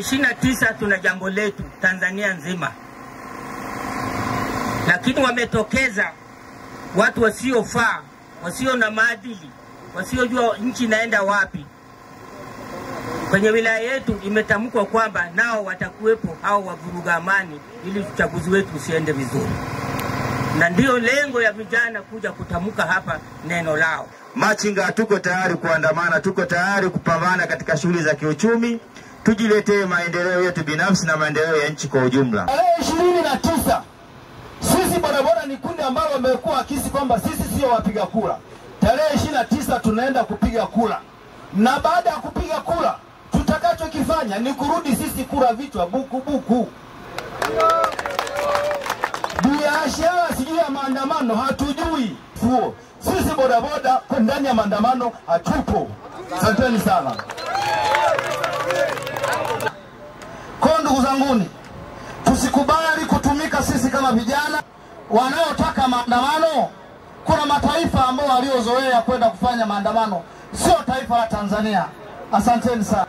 Tarehe 29 tuna jambo letu Tanzania nzima, lakini wametokeza watu wasiofaa, wasio na maadili, wasiojua nchi inaenda wapi. Kwenye wilaya yetu imetamkwa kwamba nao watakuwepo hao wavuruga amani ili uchaguzi wetu usiende vizuri. Na ndio lengo ya vijana kuja kutamka hapa neno lao. Machinga tuko tayari kuandamana, tuko tayari kupambana katika shughuli za kiuchumi, tujiletee maendeleo yetu binafsi na maendeleo ya nchi kwa ujumla. Tarehe 29 sisi bodaboda ni kundi ambalo wamekuwa akisi kwamba sisi sio wapiga kura. Tarehe 29 tunaenda kupiga kura. Na baada ya kupiga kura, tutakachokifanya ni kurudi sisi kura vichwa buku buku. Biashara sijui ya maandamano hatujui. Sisi bodaboda kwa ndani ya maandamano hatupo. Asanteni sana. Kwa ndugu zanguni, tusikubali kutumika sisi kama vijana wanaotaka maandamano. Kuna mataifa ambao waliozoea kwenda kufanya maandamano, sio taifa la Tanzania. Asanteni sana.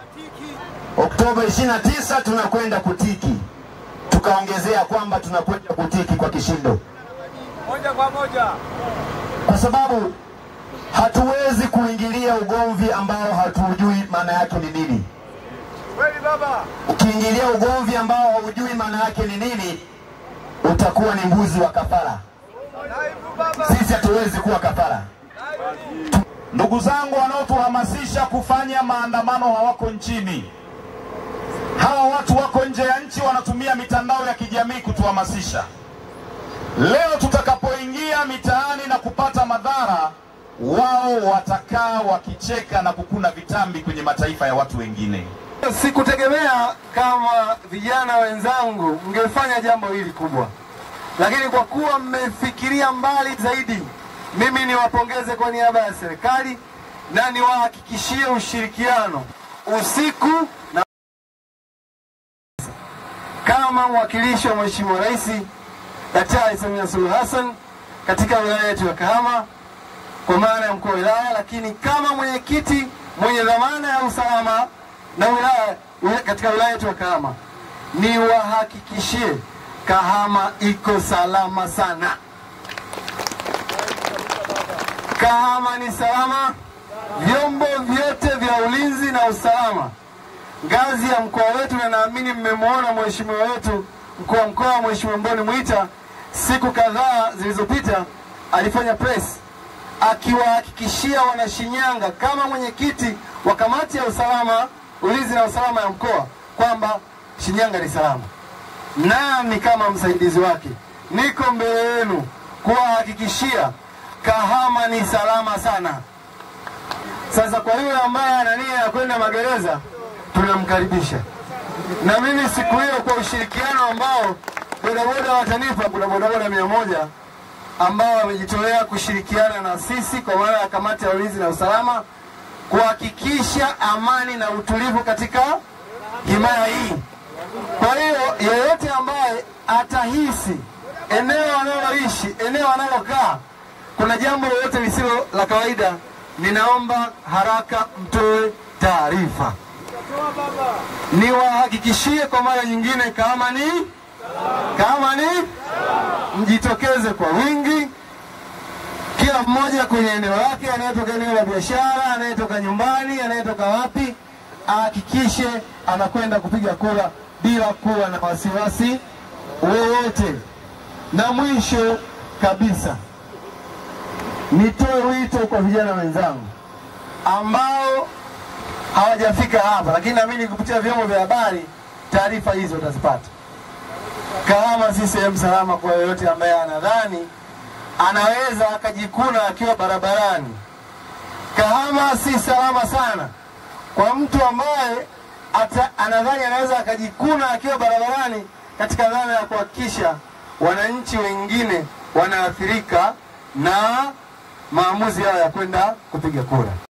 Oktoba 29 tunakwenda kutiki. Tukaongezea kwamba tunakwenda kutiki kwa kishindo. Moja kwa moja. Kwa sababu hatuwezi kuingilia ugomvi ambao hatujui maana yake ni nini. Kweli baba. Ukiingilia ugomvi ambao hujui maana yake ni nini, utakuwa ni mbuzi wa kafara. Sisi hatuwezi kuwa kafara. Ndugu zangu wanaotuhamasisha kufanya maandamano hawako nchini. Hawa watu wako nje ya nchi, wanatumia mitandao ya kijamii kutuhamasisha. Leo tutakapoingia mitaani na kupata madhara, wao watakaa wakicheka na kukuna vitambi kwenye mataifa ya watu wengine. Sikutegemea kama vijana wenzangu mngefanya jambo hili kubwa, lakini kwa kuwa mmefikiria mbali zaidi, mimi niwapongeze kwa niaba ya serikali na niwahakikishie ushirikiano usiku na kama mwakilishi wa Mheshimiwa Rais Daktari Samia Suluhu Hassan katika wilaya yetu ya Kahama kwa maana ya mkuu wa wilaya, lakini kama mwenyekiti mwenye dhamana ya usalama na wilaya katika wilaya yetu ya Kahama, niwahakikishie Kahama iko salama sana. Kahama ni salama. Vyombo vyote vya ulinzi na usalama ngazi ya mkoa wetu, na naamini mmemwona mheshimiwa wetu mkuu wa mkoa Mheshimiwa Mboni Mwita siku kadhaa zilizopita alifanya press akiwahakikishia Wanashinyanga kama mwenyekiti wa kamati ya usalama, ulinzi na usalama ya mkoa kwamba Shinyanga ni salama. Nami kama msaidizi wake niko mbele yenu kuwahakikishia Kahama ni salama sana. Sasa kwa yule ambaye ana nia ya kwenda magereza, tunamkaribisha. Na mimi siku hiyo kwa ushirikiano ambao bodaboda watanipa, kuna bodaboda 100 ambao wamejitolea kushirikiana na sisi kwa maana ya kamati ya ulinzi na usalama kuhakikisha amani na utulivu katika himaya hii. Kwa hiyo yeyote ambaye atahisi eneo analoishi, eneo analokaa kuna jambo lolote lisilo la kawaida, ninaomba haraka mtoe taarifa. Niwahakikishie kwa mara nyingine kama ni mjitokeze kwa wingi, kila mmoja kwenye eneo lake, anayetoka eneo la biashara, anayetoka nyumbani, anayetoka wapi, ahakikishe anakwenda kupiga kura bila kuwa na wasiwasi wowote. Na mwisho kabisa, nitoe wito kwa vijana wenzangu ambao hawajafika hapa, lakini naamini kupitia vyombo vya habari taarifa hizo utazipata. Kahama si sehemu salama kwa yoyote ambaye anadhani anaweza akajikuna akiwa barabarani. Kahama si salama sana kwa mtu ambaye anadhani anaweza akajikuna akiwa barabarani katika dhana ya kuhakikisha wananchi wengine wanaathirika na maamuzi yao ya kwenda kupiga kura.